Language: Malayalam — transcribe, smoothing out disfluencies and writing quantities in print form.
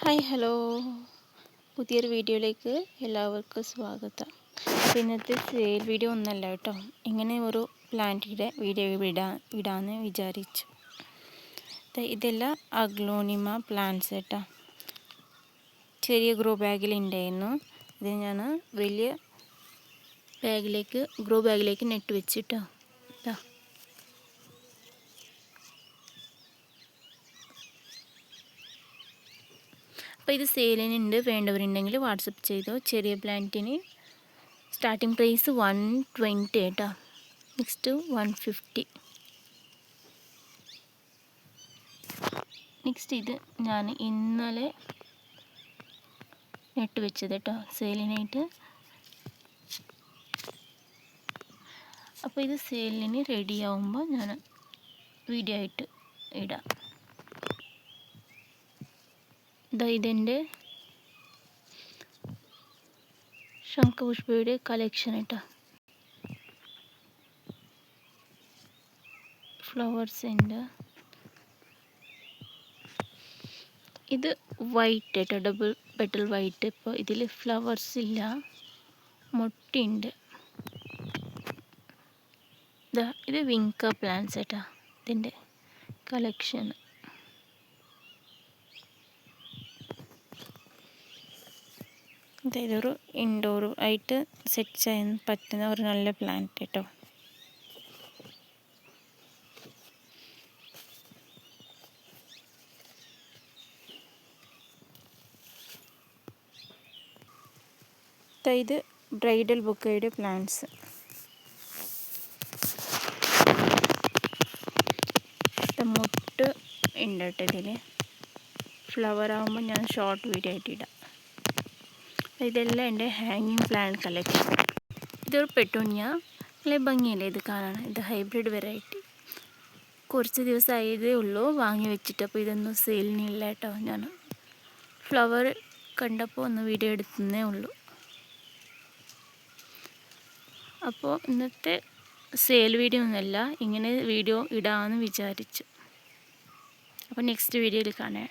ഹായ് ഹലോ, പുതിയൊരു വീഡിയോയിലേക്ക് എല്ലാവർക്കും സ്വാഗതം. അപ്പോൾ ഇന്നത്തെ സെയിൽ വീഡിയോ ഒന്നല്ല കേട്ടോ, ഇങ്ങനെ ഒരു പ്ലാന്റിൻ്റെ വീഡിയോ ഇടാമെന്ന് വിചാരിച്ചു. ഇതെല്ലാം അഗ്ലോണിമ പ്ലാന്റ്സ് കേട്ടോ. ചെറിയ ഗ്രോ ബാഗിലുണ്ടായിരുന്നു. ഇത് ഞാൻ വലിയ ഗ്രോ ബാഗിലേക്ക് നെറ്റ് വെച്ചിട്ടോ. അപ്പോൾ ഇത് സെയിലിനുണ്ട്, വേണ്ടവരുണ്ടെങ്കിൽ വാട്സപ്പ് ചെയ്തോ. ചെറിയ പ്ലാന്റിന് സ്റ്റാർട്ടിംഗ് പ്രൈസ് 120 കേട്ടോ, നെക്സ്റ്റ് 150. നെക്സ്റ്റ് ഇത് ഞാൻ ഇന്നലെ നെട്ട് വെച്ചത് കേട്ടോ, സെയിലിനായിട്ട്. അപ്പോൾ ഇത് സെയിലിന് റെഡി ആവുമ്പോൾ ഞാൻ വീഡിയോ ആയിട്ട് ഇടാം. ഇതെൻ്റെ ശംഖുപുഷ്പയുടെ കളക്ഷൻ കേട്ടോ. ഫ്ലവേഴ്സ് ഉണ്ട്. ഇത് വൈറ്റ് കേട്ടോ, ഡബിൾ പെറ്റൽ വൈറ്റ്. ഇപ്പോൾ ഇതിൽ ഫ്ലവേഴ്സ് ഇല്ല, മുട്ടയുണ്ട്. ഇത് വിങ്ക പ്ലാന്റ്സ് കേട്ടോ, ഇതിൻ്റെ കളക്ഷൻ. ഇതൊരു ഇൻഡോർ ആയിട്ട് സെറ്റ് ചെയ്യാൻ പറ്റുന്ന ഒരു നല്ല പ്ലാന്റ് കേട്ടോ. ഇത് ബ്രൈഡൽ ബൊക്കയുടെ പ്ലാന്റ്സ്. മുട്ട് ഉണ്ട് കേട്ടോ ഇതിൽ. ഫ്ലവർ ആകുമ്പോൾ ഞാൻ ഷോർട്ട് വീഡിയോ ആയിട്ട് ഇടാം. ഇതെല്ലാം എൻ്റെ ഹാങ്ങിങ് പ്ലാന്റ് കളക്ഷൻ. ഇതൊരു പെട്ടൂണിയ, നല്ല ഭംഗിയല്ലേ ഇത് കാണാൻ. ഇത് ഹൈബ്രിഡ് വെറൈറ്റി. കുറച്ച് ദിവസമായതേ ഉള്ളൂ വാങ്ങി വെച്ചിട്ട്. അപ്പോൾ ഇതൊന്നും സെയിലിനില്ല കേട്ടോ. ഞാൻ ഫ്ലവർ കണ്ടപ്പോൾ ഒന്ന് വീഡിയോ എടുത്തതേ ഉള്ളൂ. അപ്പോൾ ഇന്നത്തെ സെയിൽ വീഡിയോ ഒന്നുമല്ല, ഇങ്ങനെ വീഡിയോ ഇടാമെന്ന് വിചാരിച്ചു. അപ്പോൾ നെക്സ്റ്റ് വീഡിയോയിൽ കാണാം.